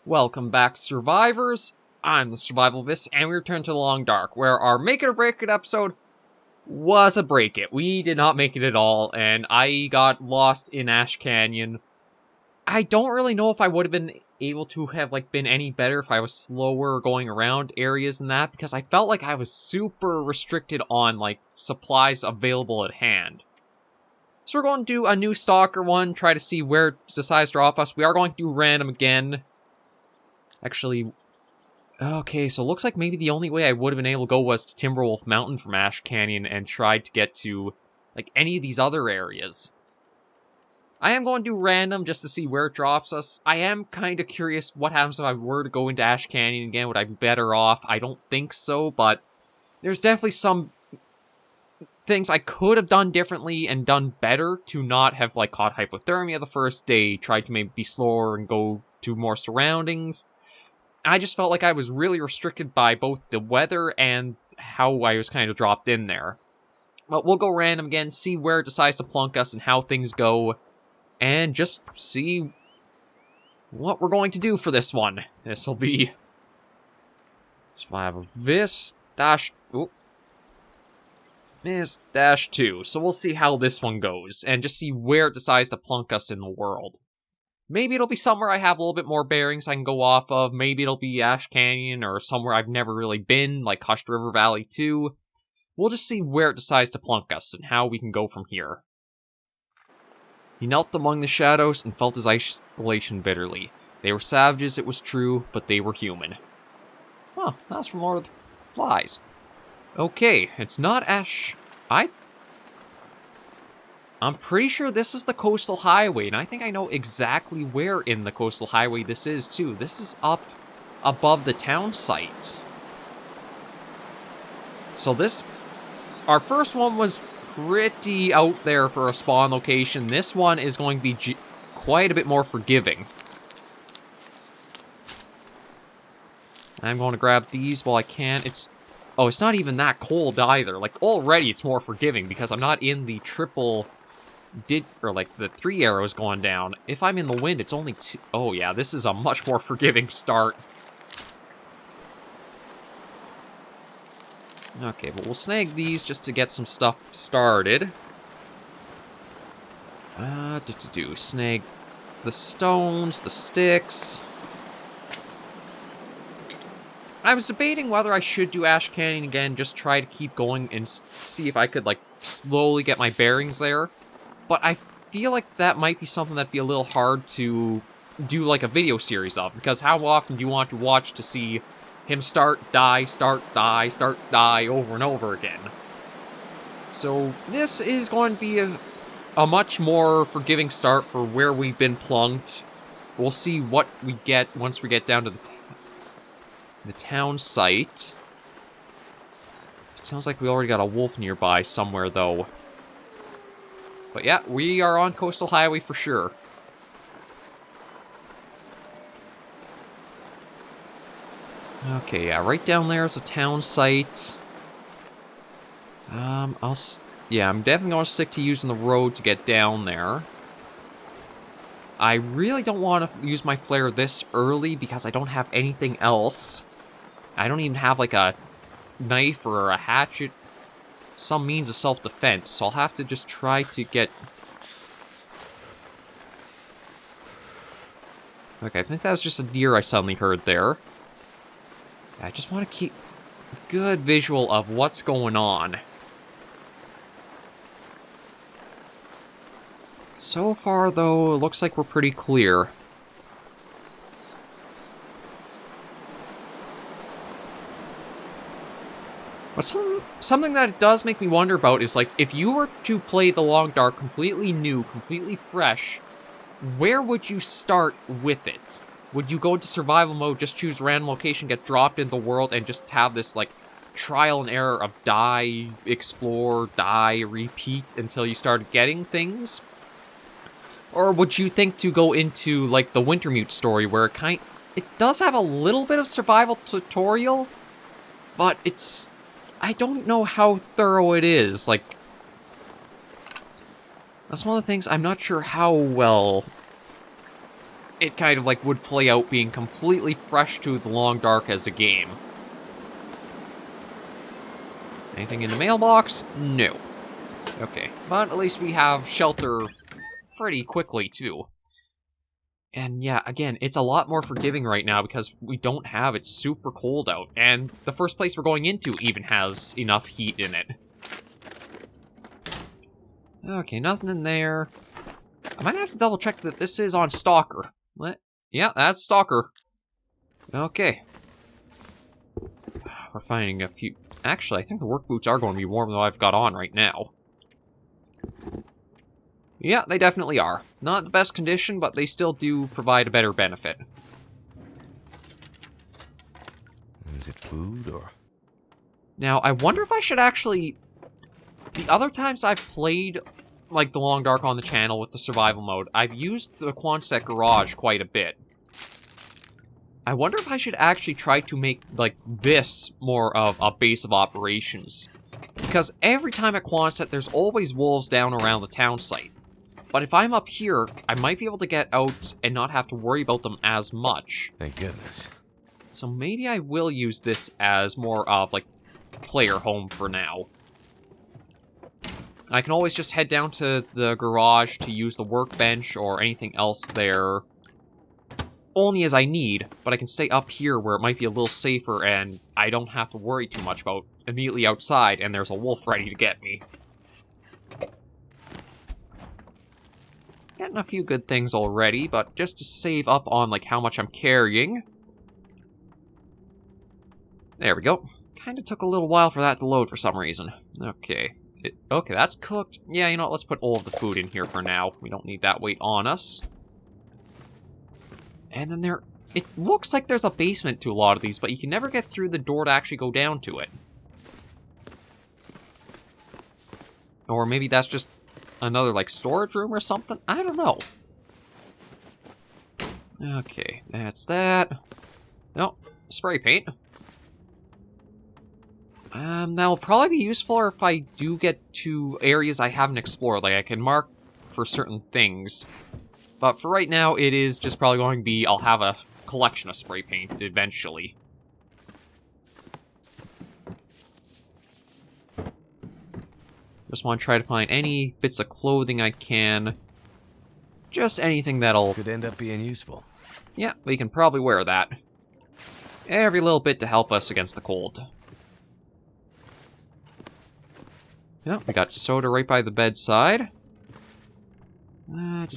Welcome back, survivors. I'm the SurvivalVis, and we return to the Long Dark, where our Make It or Break It episode was a break it. We did not make it at all, and I got lost in Ash Canyon. I don't really know if I would have been able to have been any better if I was slower going around areas and that, because I felt like I was super restricted on supplies available at hand. So we're going to do a new Stalker one, try to see where it decides to drop us. We are going to do random again. Actually, okay, so it looks like maybe the only way I would have been able to go was to Timberwolf Mountain from Ash Canyon and tried to get to, any of these other areas. I am going to do random just to see where it drops us. I am kind of curious what happens if I were to go into Ash Canyon again. Would I be better off? I don't think so, but there's definitely some things I could have done differently and done better to not have, caught hypothermia the first day, tried to maybe be slower and go to more surroundings. I just felt like I was really restricted by both the weather and how I was kind of dropped in there. But we'll go random again, see where it decides to plunk us and how things go, and just see what we're going to do for this one. This will be SurvivalVis -2. So we'll see how this one goes, and just see where it decides to plunk us in the world. Maybe it'll be somewhere I have a little bit more bearings I can go off of. Maybe it'll be Ash Canyon or somewhere I've never really been, like Hushed River Valley 2. We'll just see where it decides to plunk us and how we can go from here. He knelt among the shadows and felt his isolation bitterly. They were savages, it was true, but they were human. Huh, that's from Lord of the Flies. Okay, it's not Ash... I'm pretty sure this is the coastal highway, and I think I know exactly where in the coastal highway this is, too. This is up above the town site. So our first one was pretty out there for a spawn location. This one is going to be quite a bit more forgiving. I'm going to grab these while I can. It's not even that cold either. Already it's more forgiving because I'm not in the triple... the 3 arrows going down. If I'm in the wind, it's only 2. Oh yeah, this is a much more forgiving start. Okay, but we'll snag these just to get some stuff started. Snag the stones, the sticks. I was debating whether I should do Ash Canyon again, just try to keep going and see if I could, slowly get my bearings there. But I feel like that might be something that'd be a little hard to do, a video series of, because how often do you want to watch to see him start, die, start, die, start, die, over and over again? So this is going to be a much more forgiving start for where we've been plunked. We'll see what we get once we get down to the town site. It sounds like we already got a wolf nearby somewhere, though. But yeah, we are on Coastal Highway for sure. Okay, yeah, right down there is a town site. I'm definitely going to stick to using the road to get down there. I really don't want to use my flare this early because I don't have anything else. I don't even have, a knife or a hatchet. Some means of self-defense, so I'll have to just try to get... Okay, I think that was just a deer I suddenly heard there. I just want to keep a good visual of what's going on. So far, though, it looks like we're pretty clear. But something that it does make me wonder about is, if you were to play The Long Dark completely new, completely fresh, where would you start with it? Would you go into survival mode, just choose random location, get dropped in the world, and just have this, trial and error of die, explore, die, repeat until you start getting things? Or would you think to go into, the Wintermute story, where it does have a little bit of survival tutorial, but I don't know how thorough it is. That's one of the things I'm not sure how well it kind of like would play out being completely fresh to the Long Dark as a game. Anything in the mailbox? No. Okay, but at least we have shelter pretty quickly, too. And yeah, again, it's a lot more forgiving right now because we don't have it super cold out. And the first place we're going into even has enough heat in it. Okay, nothing in there. I might have to double check that this is on Stalker. What? Yeah, that's Stalker. Okay. We're finding a few... Actually, I think the work boots are going to be warmer than I've got on right now. Yeah, they definitely are. Not the best condition, but they still do provide a better benefit. Is it food, or...? Now, I wonder if I should actually... The other times I've played, like, the Long Dark on the channel with the survival mode, I've used the Quonset garage quite a bit. I wonder if I should actually try to make, like, this more of a base of operations. Because every time at Quonset, there's always wolves down around the town site. But if I'm up here, I might be able to get out and not have to worry about them as much. Thank goodness. So maybe I will use this as more of, like, player home for now. I can always just head down to the garage to use the workbench or anything else there. Only as I need, but I can stay up here where it might be a little safer and I don't have to worry too much about immediately outside and there's a wolf ready to get me. Getting a few good things already, but just to save up on, like, how much I'm carrying. There we go. Kinda took a little while for that to load for some reason. Okay. Okay, that's cooked. Yeah, you know what, let's put all of the food in here for now. We don't need that weight on us. And then it looks like there's a basement to a lot of these, but you can never get through the door to actually go down to it. Or maybe that's just another, like, storage room or something? I don't know. Okay, that's that. No, spray paint. That'll probably be useful if I do get to areas I haven't explored. Like, I can mark for certain things. But for right now, it is just probably going to be, I'll have a collection of spray paint eventually. Just want to try to find any bits of clothing I can. Just anything that'll... Could end up being useful. Yeah, we can probably wear that. Every little bit to help us against the cold. Yeah, we got soda right by the bedside. No,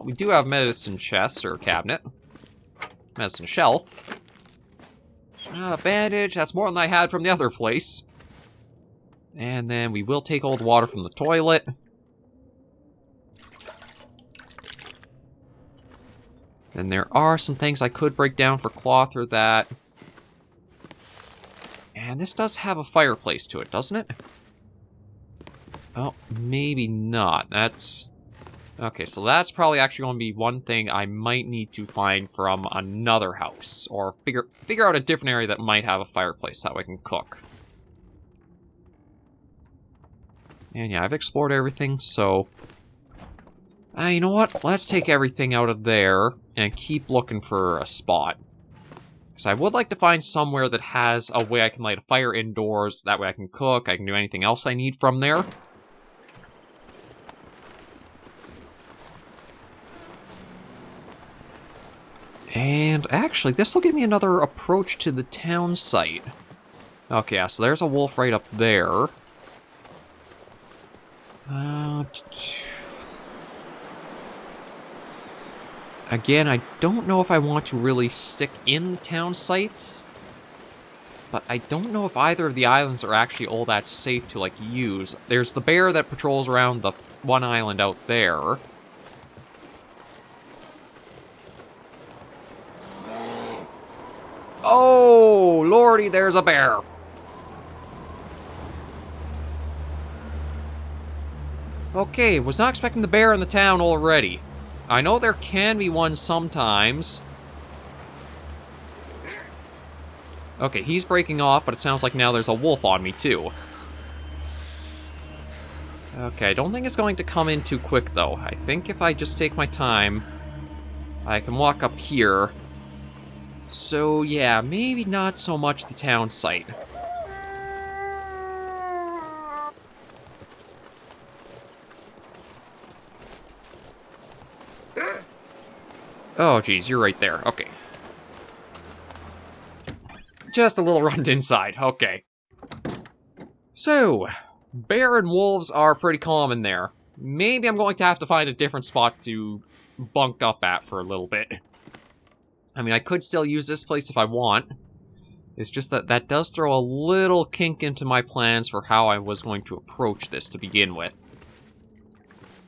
we do have medicine chest or cabinet. Medicine shelf. Bandage, that's more than I had from the other place. And then we will take old water from the toilet. And there are some things I could break down for cloth or that. And this does have a fireplace to it, doesn't it? Oh, maybe not. That's... Okay, so that's probably actually going to be one thing I might need to find from another house. Or figure out a different area that might have a fireplace that way I can cook. And yeah, I've explored everything, so... you know what? Let's take everything out of there and keep looking for a spot. Because I would like to find somewhere that has a way I can light a fire indoors. That way I can cook, I can do anything else I need from there. And actually, this will give me another approach to the town site. Okay, yeah, so there's a wolf right up there. Again, I don't know if I want to really stick in town sites. But I don't know if either of the islands are actually all that safe to, like, use. There's the bear that patrols around the one island out there. Oh, lordy, there's a bear. Okay, was not expecting the bear in the town already. I know there can be one sometimes. Okay, he's breaking off, but it sounds like now there's a wolf on me, too. Okay, I don't think it's going to come in too quick, though. I think if I just take my time... I can walk up here. So, yeah, maybe not so much the town site. Oh, geez, you're right there. Okay. Just a little run inside. Okay. So, bear and wolves are pretty common there. Maybe I'm going to have to find a different spot to bunk up at for a little bit. I mean, I could still use this place if I want. It's just that that does throw a little kink into my plans for how I was going to approach this to begin with.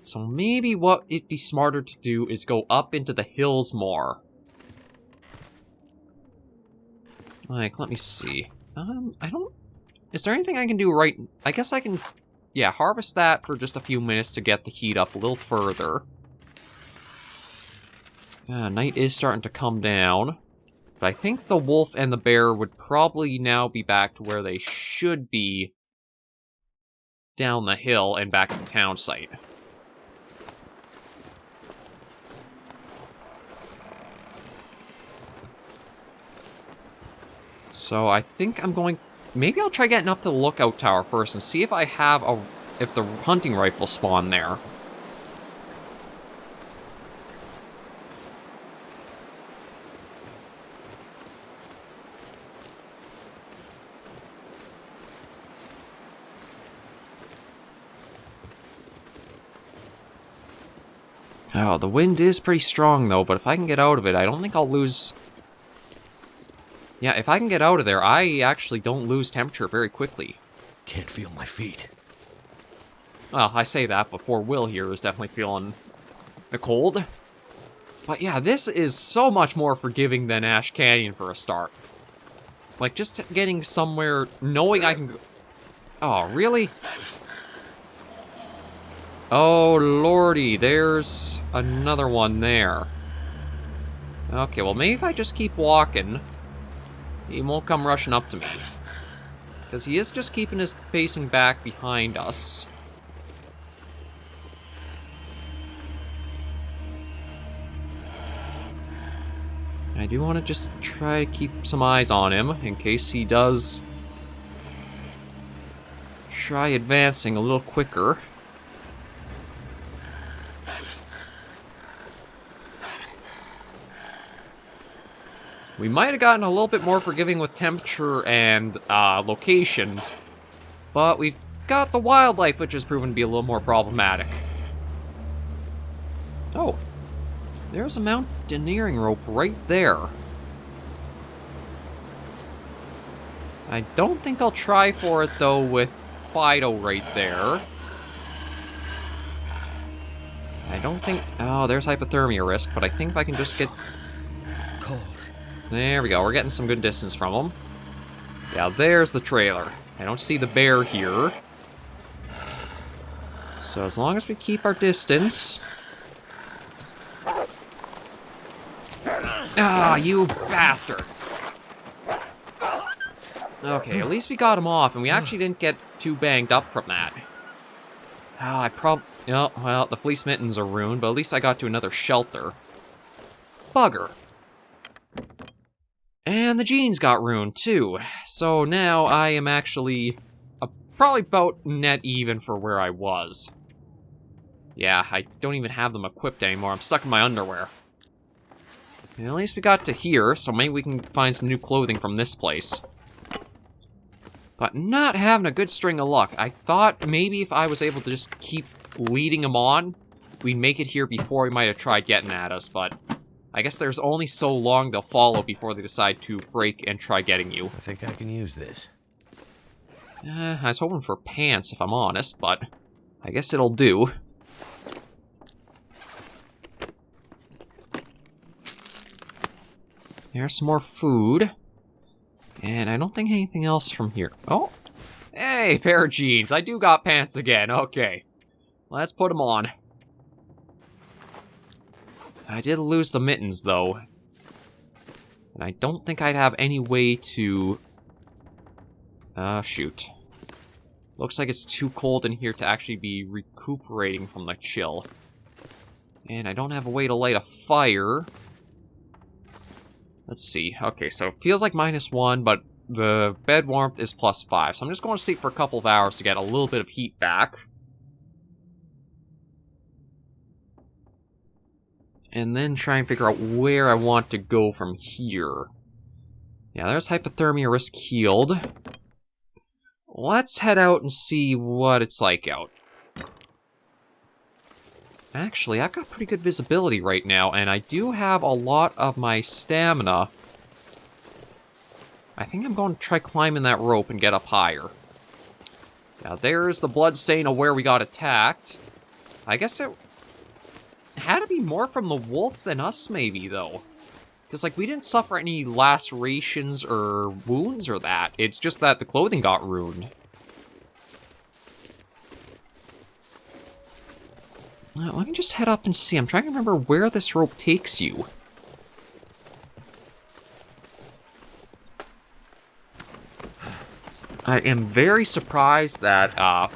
So maybe what it'd be smarter to do is go up into the hills more. Like, let me see. I don't... Is there anything I can do right... I guess I can, yeah, harvest that for just a few minutes to get the heat up a little further. Night is starting to come down. But I think the wolf and the bear would probably now be back to where they should be down the hill and back at the town site. So I think I'm going... Maybe I'll try getting up to the lookout tower first and see if I have a... if the hunting rifle spawn there. Oh, the wind is pretty strong though, but if I can get out of it, I don't think I'll lose... Yeah, if I can get out of there, I actually don't lose temperature very quickly. Can't feel my feet. Well, I say that, but poor Will here is definitely feeling the cold. But yeah, this is so much more forgiving than Ash Canyon for a start. Like, just getting somewhere, knowing I can go... Oh, really? Oh, lordy, there's another one there. Okay, well, maybe if I just keep walking... He won't come rushing up to me. Because he is just keeping his facing back behind us. I do want to just try to keep some eyes on him in case he does try advancing a little quicker. We might have gotten a little bit more forgiving with temperature and location, but we've got the wildlife, which has proven to be a little more problematic. Oh, there's a mountaineering rope right there. I don't think I'll try for it, though, with Fido right there. I don't think... Oh, there's hypothermia risk, but I think if I can just get... Cold. There we go, we're getting some good distance from him. Yeah, there's the trailer. I don't see the bear here. So as long as we keep our distance... Ah, you bastard! Okay, at least we got him off, and we actually didn't get too banged up from that. Ah, oh, well, the fleece mittens are ruined, but at least I got to another shelter. Bugger. And the jeans got ruined, too. So now I am actually probably about net even for where I was. Yeah, I don't even have them equipped anymore. I'm stuck in my underwear. And at least we got to here, so maybe we can find some new clothing from this place. But not having a good string of luck. I thought maybe if I was able to just keep leading them on, we'd make it here before he might have tried getting at us, but... I guess there's only so long they'll follow before they decide to break and try getting you. I think I can use this. I was hoping for pants, if I'm honest, but I guess it'll do. There's some more food. And I don't think anything else from here. Oh! Hey, pair of jeans. I do got pants again. Okay. Let's put them on. I did lose the mittens, though. And I don't think I'd have any way to... shoot. Looks like it's too cold in here to actually be recuperating from the chill. And I don't have a way to light a fire. Let's see. Okay, so it feels like -1, but the bed warmth is +5. So I'm just going to sleep for a couple of hours to get a little bit of heat back. And then try and figure out where I want to go from here. Yeah, there's hypothermia risk healed. Let's head out and see what it's like out. Actually, I've got pretty good visibility right now, and I do have a lot of my stamina. I think I'm going to try climbing that rope and get up higher. Now, there's the bloodstain of where we got attacked. I guess it had to be more from the wolf than us, maybe, though. Because, like, we didn't suffer any lacerations or wounds or that. It's just that the clothing got ruined. Let me just head up and see. I'm trying to remember where this rope takes you. I am very surprised that,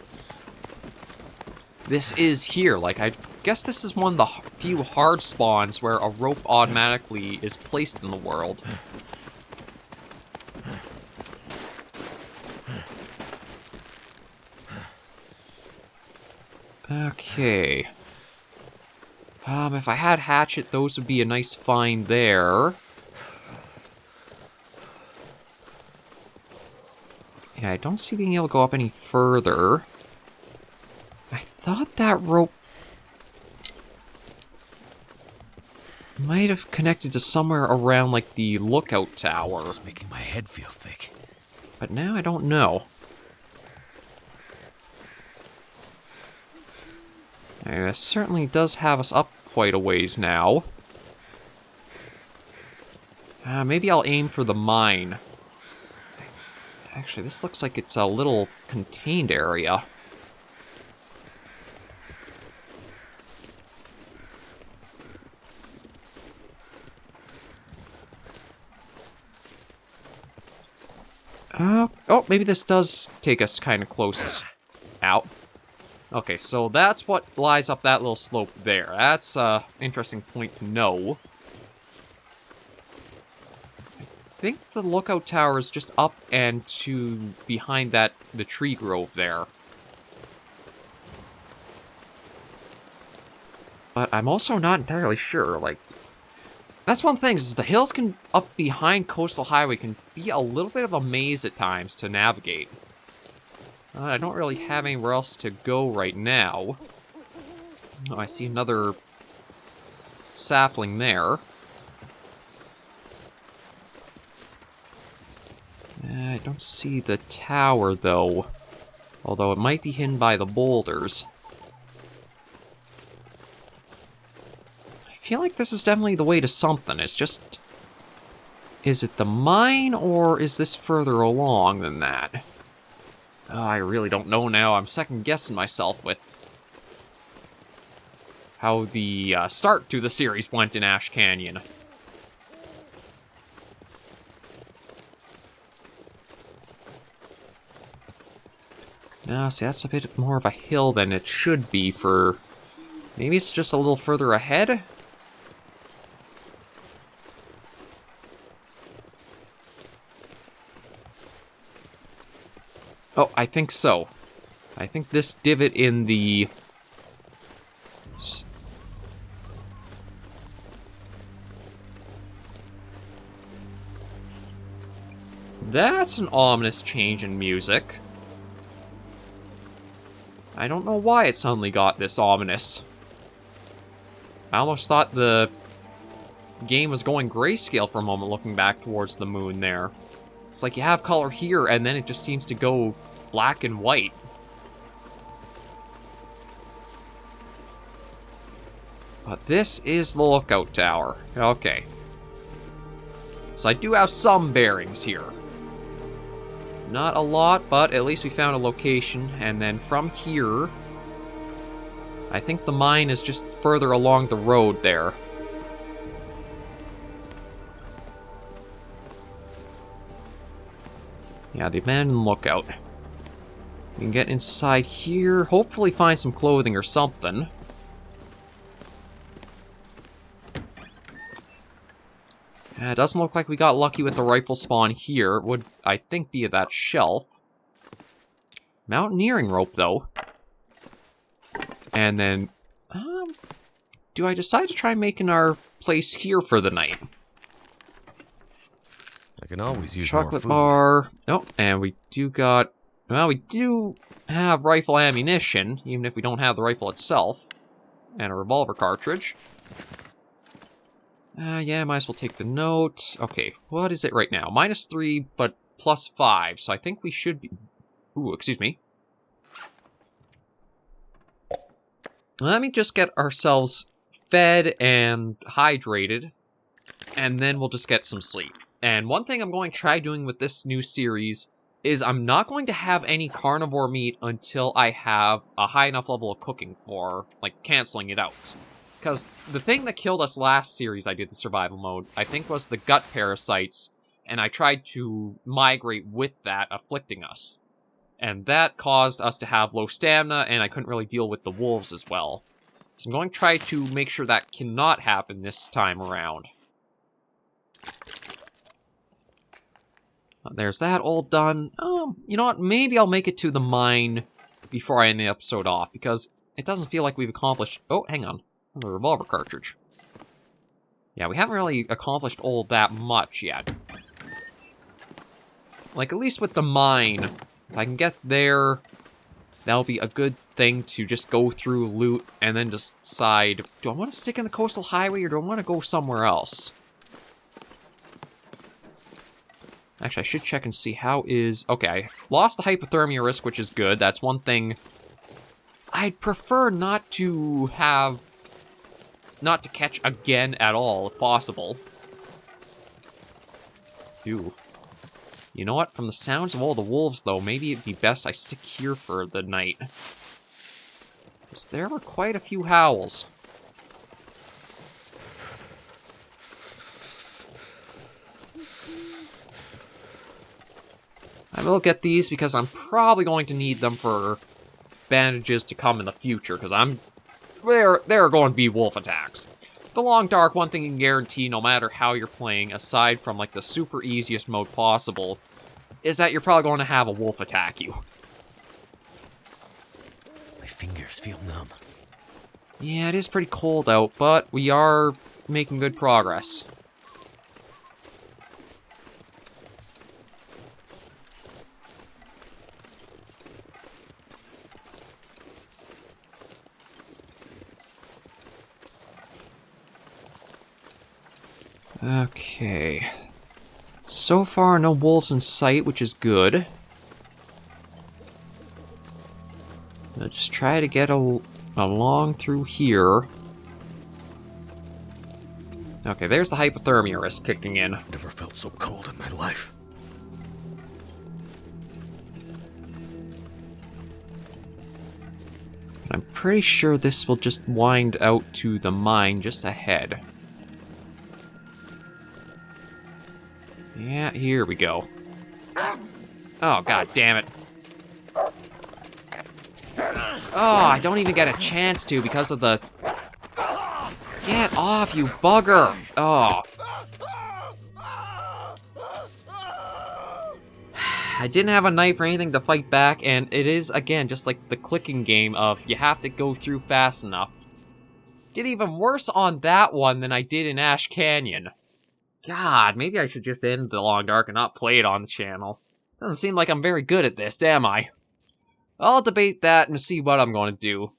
this is here. Like, I guess this is one of the few hard spawns where a rope automatically is placed in the world. Okay. If I had hatchet, those would be a nice find there. Yeah, I don't see being able to go up any further. I thought that rope might have connected to somewhere around, like, the lookout tower. It's making my head feel thick. But now I don't know. And it certainly does have us up quite a ways now. Maybe I'll aim for the mine. Actually, this looks like it's a little contained area. Oh, maybe this does take us kind of close out. Okay, so that's what lies up that little slope there. That's an interesting point to know. I think the lookout tower is just up and to behind that, the tree grove there. But I'm also not entirely sure, like, that's one thing, is the hills up behind Coastal Highway can be a little bit of a maze at times to navigate. I don't really have anywhere else to go right now. Oh, I see another sapling there. I don't see the tower, though. Although it might be hidden by the boulders. I feel like this is definitely the way to something. It's just... Is it the mine, or is this further along than that? Oh, I really don't know now. I'm second-guessing myself with how the start to the series went in Ash Canyon. No, see, that's a bit more of a hill than it should be for... Maybe it's just a little further ahead? Oh, I think so. I think this divot in the... That's an ominous change in music. I don't know why it suddenly got this ominous. I almost thought the game was going grayscale for a moment looking back towards the moon there. It's like you have color here, and then it just seems to go black and white. But this is the lookout tower. Okay. So I do have some bearings here. Not a lot, but at least we found a location. And then from here, I think the mine is just further along the road there. Yeah, the abandoned lookout. We can get inside here, hopefully find some clothing or something. It doesn't look like we got lucky with the rifle spawn here. It would, I think, be at that shelf. Mountaineering rope, though. And then, do I decide to try making our place here for the night? I can always use more Chocolate food. bar. Nope, and we do got... Well, we do have rifle ammunition, even if we don't have the rifle itself. And a revolver cartridge. Yeah, might as well take the note. Okay, what is it right now? -3, but +5, so I think we should be... Ooh, excuse me. Let me just get ourselves fed and hydrated, and then we'll just get some sleep. And one thing I'm going to try doing with this new series is I'm not going to have any carnivore meat until I have a high enough level of cooking for, like, canceling it out. Because the thing that killed us last series I did the survival mode, I think, was the gut parasites, and I tried to migrate with that, afflicting us. And that caused us to have low stamina, and I couldn't really deal with the wolves as well. So I'm going to try to make sure that cannot happen this time around. There's that all done. You know what? Maybe I'll make it to the mine before I end the episode off, because it doesn't feel like we've accomplished... Oh, hang on. A revolver cartridge. Yeah, we haven't really accomplished all that much yet. Like, at least with the mine, if I can get there, that'll be a good thing to just go through, loot, and then decide, do I want to stick in the coastal highway, or do I want to go somewhere else? Actually, I should check and see how is... Okay, I lost the hypothermia risk, which is good. That's one thing I'd prefer not to have... Not to catch again at all, if possible. Ew. You know what? From the sounds of all the wolves, though, maybe it'd be best I stick here for the night. Because there were quite a few howls. I will get these because I'm probably going to need them for bandages to come in the future, because there are going to be wolf attacks. The Long Dark, one thing you can guarantee, no matter how you're playing, aside from like the super easiest mode possible, is that you're probably going to have a wolf attack you. My fingers feel numb. Yeah, it is pretty cold out, but we are making good progress. Okay. So far, no wolves in sight, which is good. I'll just try to get along through here. Okay, there's the hypothermia risk kicking in. Never felt so cold in my life. I'm pretty sure this will just wind out to the mine just ahead. Yeah, here we go. Oh, god damn it. Oh, I don't even get a chance to because of the... Get off, you bugger! Oh. I didn't have a knife or anything to fight back, and it is, again, just like the clicking game of you have to go through fast enough. Did even worse on that one than I did in Ash Canyon. God, maybe I should just end The Long Dark and not play it on the channel. Doesn't seem like I'm very good at this, am I? I'll debate that and see what I'm going to do.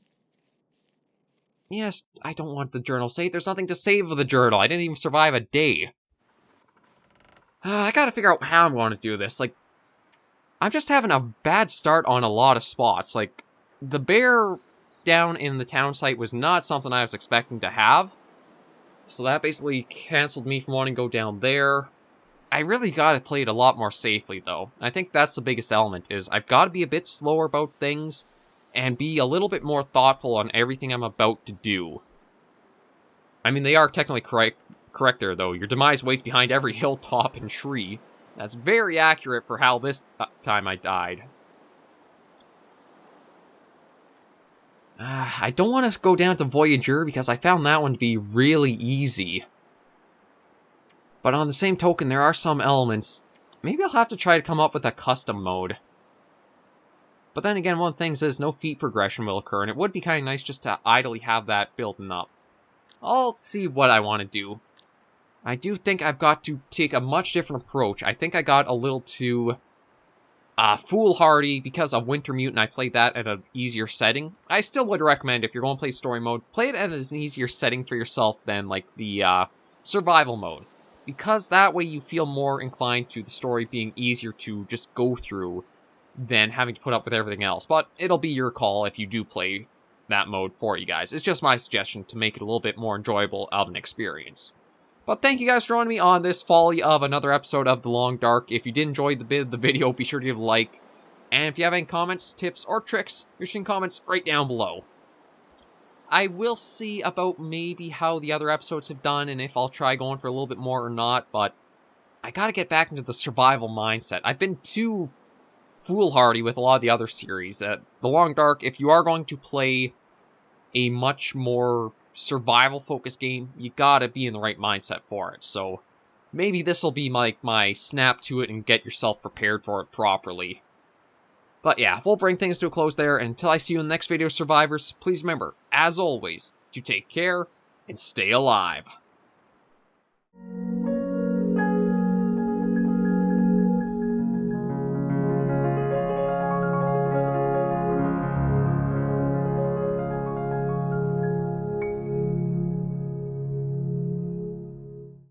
Yes, I don't want the journal saved. There's nothing to save of the journal. I didn't even survive a day. I gotta figure out how I'm going to do this. Like, I'm just having a bad start on a lot of spots. Like, the bear down in the town site was not something I was expecting to have. So that basically canceled me from wanting to go down there. I really gotta play it a lot more safely, though. I think that's the biggest element, is I've gotta be a bit slower about things, and be a little bit more thoughtful on everything I'm about to do. I mean, they are technically correct there, though. Your demise waits behind every hilltop and tree. That's very accurate for how this time I died. I don't want to go down to Voyager, because I found that one to be really easy. But on the same token, there are some elements. Maybe I'll have to try to come up with a custom mode. But then again, one of the things is no feat progression will occur, and it would be kind of nice just to idly have that building up. I'll see what I want to do. I do think I've got to take a much different approach. I think I got a little too foolhardy because of Winter Mutant. I played that at an easier setting. I still would recommend, if you're going to play story mode, play it at an easier setting for yourself than like the survival mode. Because that way you feel more inclined to the story being easier to just go through than having to put up with everything else. But it'll be your call if you do play that mode for you guys. It's just my suggestion to make it a little bit more enjoyable of an experience. But thank you guys for joining me on this folly of another episode of The Long Dark. If you did enjoy the bit of the video, be sure to give a like. And if you have any comments, tips, or tricks, you're seeing comments right down below. I will see about maybe how the other episodes have done and if I'll try going for a little bit more or not, but I gotta get back into the survival mindset. I've been too foolhardy with a lot of the other series. The Long Dark, if you are going to play a much more survival-focused game, you gotta be in the right mindset for it. So maybe this will be like my snap to it and get yourself prepared for it properly. But yeah, we'll bring things to a close there. And until I see you in the next video, survivors, please remember, as always, to take care and stay alive.